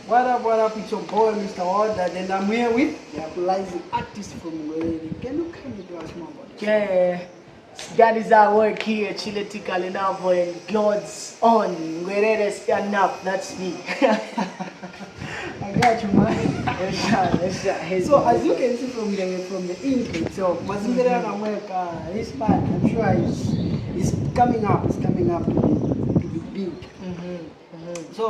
What up, it's your boy, Mr. Wørldwïdê, and I'm here with the uprising artist from Wørldwïdê. Can you kindly tell us more about it? Yeah, that is our work here, Chiletica Lenavo and God's on. Wherever stand up, that's me. I got you, man. Yes, So as you can see from the intro itself, Mazimbera America, his part, I'm sure is coming up. It's coming up to be big. So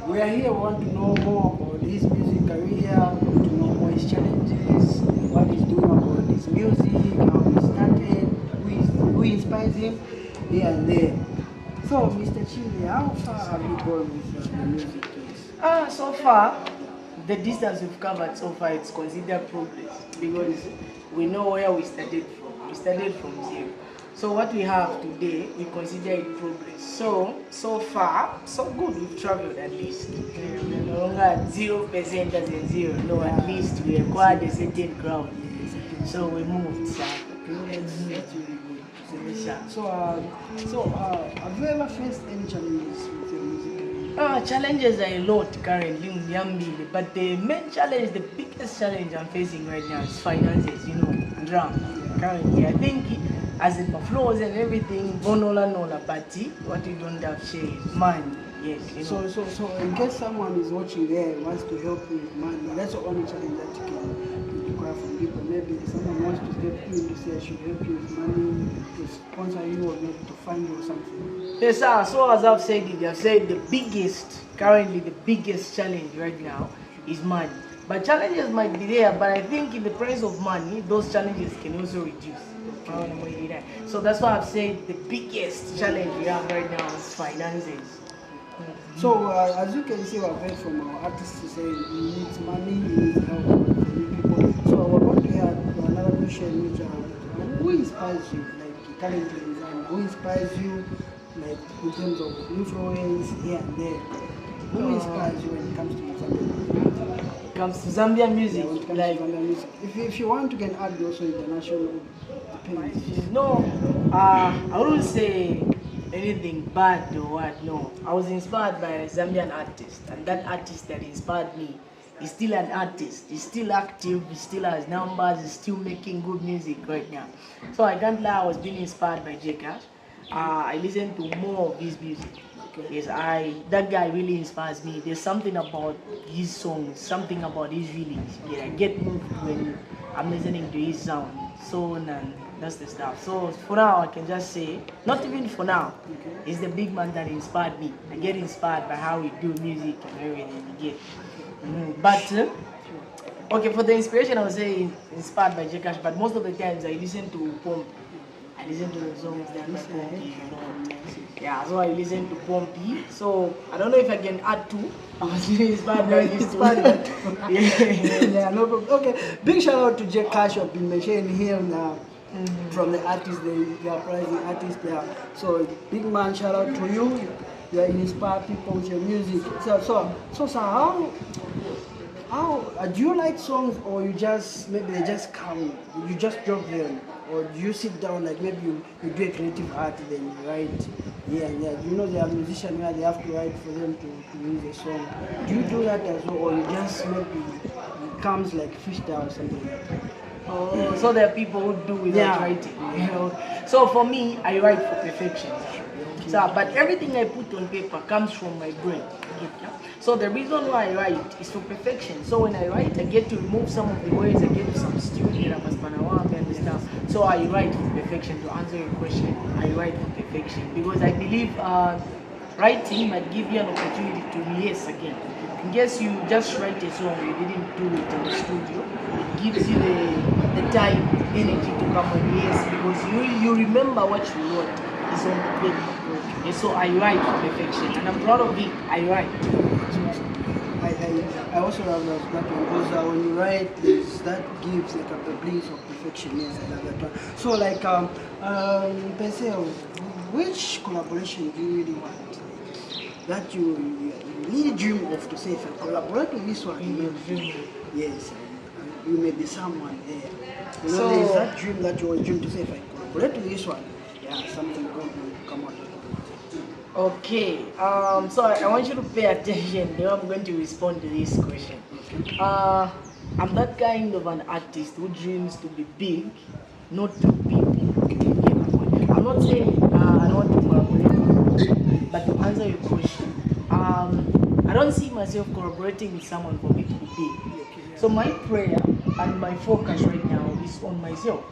we are here. We want to know more about his music career, to know more his challenges, what he's doing about his music, how he started, who inspires him, here and there. So, Mr. Chile, how far have you gone with your music, please? So far, the distance we've covered so far, it's considered progress because we know where we started from. We started from zero. So what we have today, we consider it progress. So far, so good. We've traveled at least. We're no longer at 0% as in zero. No, at least we acquired a certain ground. So we moved. So. That's really good. So have you ever faced any challenges with your music career? Challenges are a lot currently in Yambili, but the main challenge, the biggest challenge I'm facing right now is finances, drum. Currently, I think as it flows and everything, nola, but what we don't have share is money. Yes, So in case someone is watching there wants to help you with money, that's the only challenge that you can require from people. Maybe someone wants to step in to say I should help you with money, to sponsor you, or maybe to find you something. Yes, sir. So as I've said currently the biggest challenge right now is money. But challenges might be there, but I think in the price of money, those challenges can also reduce. So that's why I've said the biggest challenge we have right now is finances. So as you can see, we've heard from our artists to say he needs money, he needs help from you people. So we're going to have another question, which who inspires you, like currently in Zambia? Who inspires you, like in terms of influence here and there? Who inspires you when it comes to Zambia? Comes to Zambia music, Yeah, when it comes to Zambia music. If you want, you can add also international opinions. No, I wouldn't say anything bad or what. No, I was inspired by a Zambian artist, and that artist that inspired me is still an artist. He's still active. He still has numbers. He's still making good music right now. So I can't lie. I was being inspired by J Cash. I listen to more of his music. Yes, that guy really inspires me. There's something about his songs, something about his feelings. Yeah, I get moved when I'm listening to his sound. So and that's the stuff. So for now, I can just say, not even for now, it's the big man that inspired me. I get inspired by how we do music and everything we get. But okay, for the inspiration, I would say inspired by J Cash. But most of the times, I listen to Pomp. I listen to the songs that by Pompey, Yeah, so I listen to Pompey. So I don't know if I can add two. I was really inspired by this too. Yeah, no problem. Okay, big shout out to J Cash. I've been mentioning him now. From the artists, the uprising artists there. So big man, shout out to you. You inspire people with your music. So how do you like songs, or you just maybe they just come, you just drop them, or do you sit down like maybe you do a creative art then you write here and there? You know there are musicians where they have to write for them to use a song. Do you do that as well, or you just maybe it comes like freestyle or something like that? Oh, so there are people who do without writing. So for me, I write for perfection. So, but everything I put on paper comes from my brain. So the reason why I write is for perfection. So when I write, I get to remove some of the words, I get some stupid and stuff. So I write for perfection. To answer your question, I write for perfection because I believe writing might give you an opportunity to rehearse again. In case you just write a song, you didn't do it in the studio, it gives you the time, energy to come and rehearse because you remember what you wrote is on the paper. And so I write for perfection, and I'm proud of it. I write. I also love that one because when you write, that gives like a bliss of perfection. Yes, I love that one. So like Penseo, which collaboration do you really want? That you really dream of to say, if I collaborate with this one, yes, you may be someone there. So there's that dream that you always dream to say, if I collaborate with this one, yeah, something good will come out. Okay, so I want you to pay attention. Now I'm going to respond to this question. I'm that kind of an artist who dreams to be big, not through people. I'm not saying I don't want to collaborate, but to answer your question, I don't see myself collaborating with someone for me to be big. So my prayer and my focus right now is on myself.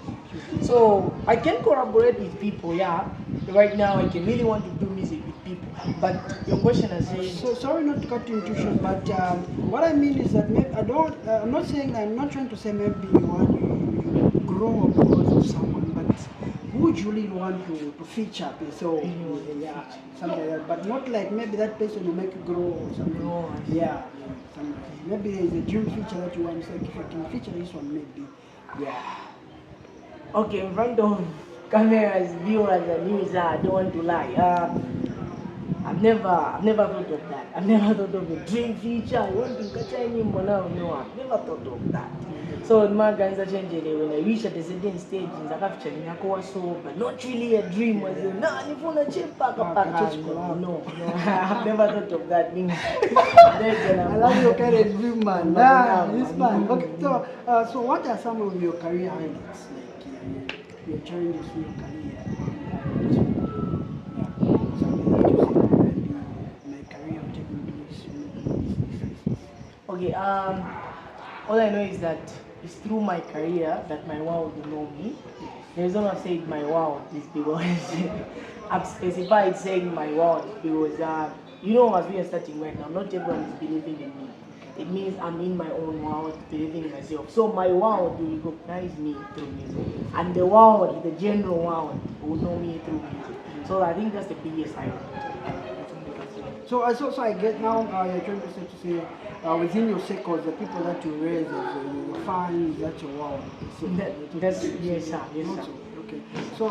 So I can collaborate with people, yeah. Right now I can really want to do music with people. But your question is saying, So sorry not to cut your intuition, but what I mean is that maybe I don't. I'm not saying. I'm not trying to say maybe you want you grow because of someone, but who would you really want to feature? So yeah, something like that. But not like maybe that person will make you grow or something. No, Yeah, something. Maybe there is a dream feature that you want to say. If I can feature this one, maybe. Yeah. okay, in front of cameras, viewers, and users, I don't want to lie. I've never thought of that. I've never thought of a dream feature. I want to catch any money. No, I've never thought of that. So my guys are changing. When I reach at a certain stage, in the capture, so but not really a dream. Was it? No, if you want to chip back up, no, I've never thought of that. I love your kind of dream, man. Nah, this man. Okay, so what are some of your career highlights? Like your challenges in your career? Something that you say, maybe my career will take me to this. Okay, all I know is that it's through my career that my world will know me. The reason I said my world is because I've specified saying my world because you know, as we are starting right now, not everyone is believing in me. It means I'm in my own world, believing in myself. So my world will recognize me through music, and the world, the general world, will know me through music. So I think that's the biggest highlight. So I get now. You're trying to say within your circles, the people that you raise, your fans, that's your wow. So, That's yes, sir. Yes, sir. Okay. So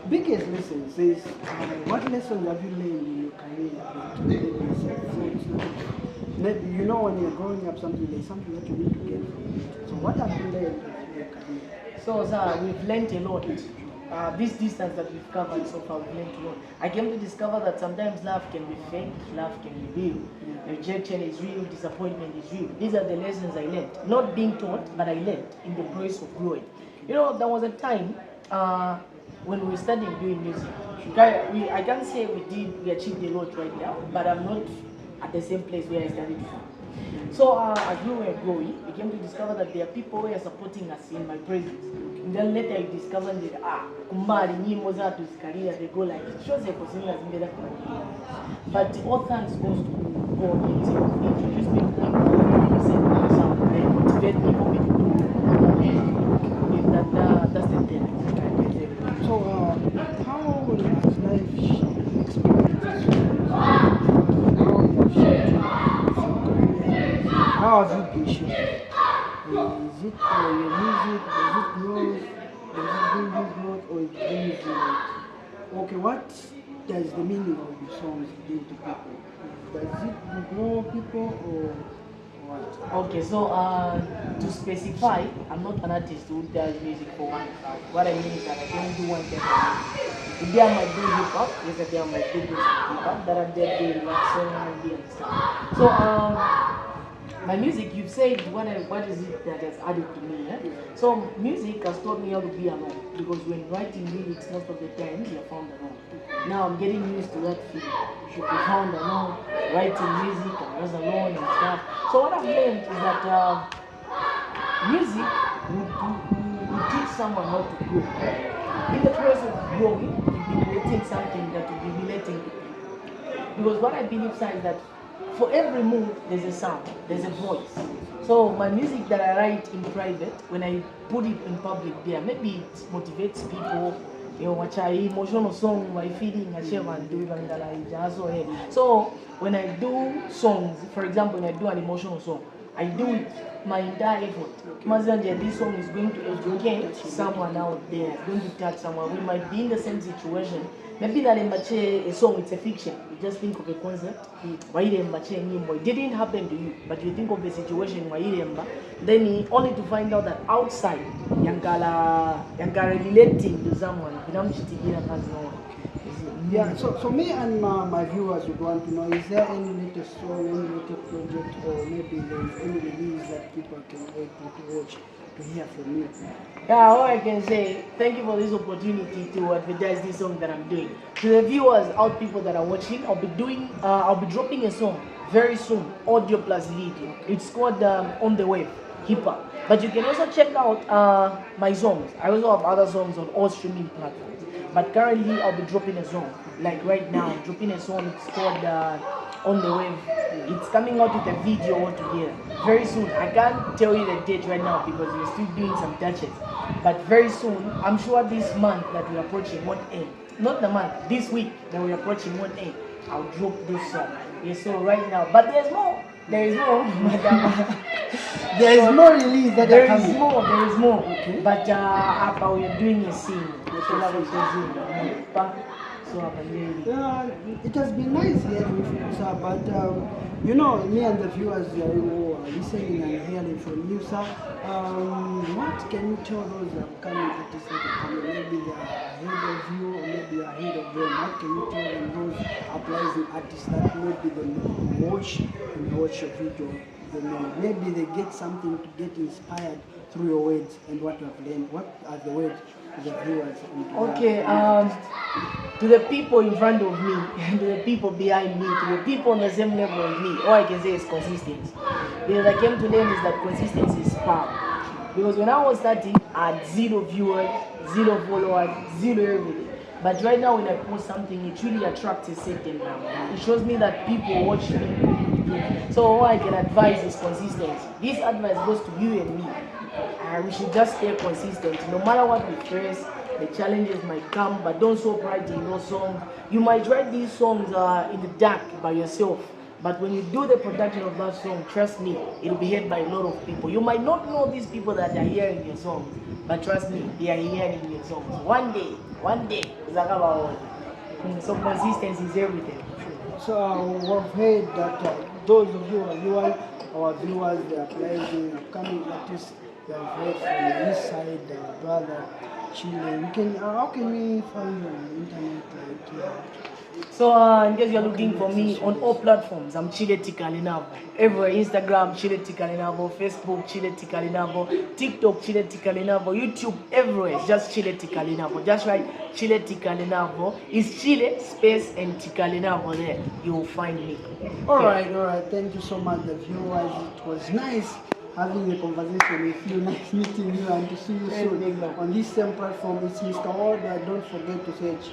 biggest lessons is what lessons have you learned in your career to make yourself? So it's maybe you know when you're growing up, there's something that you need to get from it. So what have you learned in your career? So, sir, we've learned a lot. This distance that we've covered so far, we've learned a lot. I came to discover that sometimes love can be fake, love can be real. Rejection is real, disappointment is real. These are the lessons I learned. Not being taught, but I learned in the process of growing. You know, there was a time when we started doing music. I can't say we achieved a lot right now, but I'm not at the same place where I started from. So as we were growing, we came to discover that there are people who are supporting us in my presence. And then later I discovered that kumari nyimbo zatu zikalia, they go like it shows a position in better. But all thanks goes to God himself. He introduced me to people, said myself, they motivate me for me to do that's the thing. So how has life experiences how have you been shaped? Is it your music? Does it grow? Does it bring you growth, or it brings you like, okay, what does the meaning of the songs bring to people? Does it grow people or what? Okay, so to specify, I'm not an artist who does music for one crowd. What I mean is that I don't do one thing. If I might do hip hop, yes, I might do hip hop, that I'm there doing rap song and stuff. So my music, you've said what is it that has added to me? Eh? So music has taught me how to be alone, because when writing lyrics most of the time you're found alone. Now I'm getting used to that feeling. You should be found alone, writing music, I'm just alone and stuff. So what I've learned is that music will teach someone how to grow. In the process of growing, you'll be creating something that will be relating to people. Because what I believe, sir, is that for every move, there's a sound, there's a voice. So my music that I write in private, when I put it in public there, maybe it motivates people. You know, watch I emotional song, my feeling, I share and do it. So when I do songs, for example, when I do an emotional song, I do it my entire effort. Mazanja, this song is going to educate someone out there, it's going to touch someone. We might be in the same situation. Maybe that a song, it's a fiction. You just think of a concept. It didn't happen to you, but you think of the situation, then only to find out that outside, you're relating to someone. Yeah, so me and my viewers would want to know, is there any latest song, any latest project, or maybe there's any release that people can wait to watch, to hear from you? Yeah, all I can say, thank you for this opportunity to advertise this song that I'm doing. To the viewers, out people that are watching, I'll be dropping a song very soon, audio plus video. It's called On the Wave, hip hop. But you can also check out my songs. I also have other songs on all streaming platforms. But currently, I'll be dropping a song. Like right now, I'm dropping a song. It's called On the Wave. It's coming out with a video altogether very soon. I can't tell you the date right now because we're still doing some touches. But very soon, I'm sure this month that we're approaching 1A, not the month, this week that we're approaching 1A, I'll drop this song. Yes, so right now. But there's more. There is more, madam. There is more release that There are is coming. more, there is more. Okay. But we are doing a scene. So It has been nice hearing you, sir, but you know, me and the viewers who are listening and hearing from you, sir, what can you tell those upcoming artists that are coming? Maybe they are ahead of you, or maybe you are ahead of them. What can you tell them, those uprising artists that maybe they may watch and watch your video? Maybe they get something to get inspired through your words and what you have learned. What are the words to the viewers? okay, to the people in front of me, to the people behind me, to the people on the same level as me, all I can say is consistency. Because I came to learn is that consistency is power. Because when I was starting, I had 0 viewers, 0 followers, 0 everything. But right now when I post something, it really attracts a certain number. It shows me that people watch me. So all I can advise is consistency. This advice goes to you and me. We should just stay consistent. No matter what we face, the challenges might come, but don't so pride in your songs. You might write these songs in the dark by yourself. But when you do the production of that song, trust me, it will be heard by a lot of people. You might not know these people that are hearing your songs, but trust me, they are hearing your songs. One day, so consistency is everything. So we've heard that those of you our viewers, they are playing upcoming artists. They have heard from the east side, brother Chile. How can we find you on the internet? So in case you're looking for me on all platforms, I'm Chile Tikalinavo. Everywhere, Instagram, Chile Tikalinavo, Facebook, Chile Tikalinavo, TikTok, Chile Tikalinavo, YouTube, everywhere, just Chile Tikalinavo. Just write Chile Tikalinavo. It's Chile, space, and Tikalinavo there. You will find me. All right. Thank you so much, the viewers. It was nice having a conversation with you, nice meeting you, and to see you soon on this same platform. It's Mr Wørldwïdê. Don't forget to search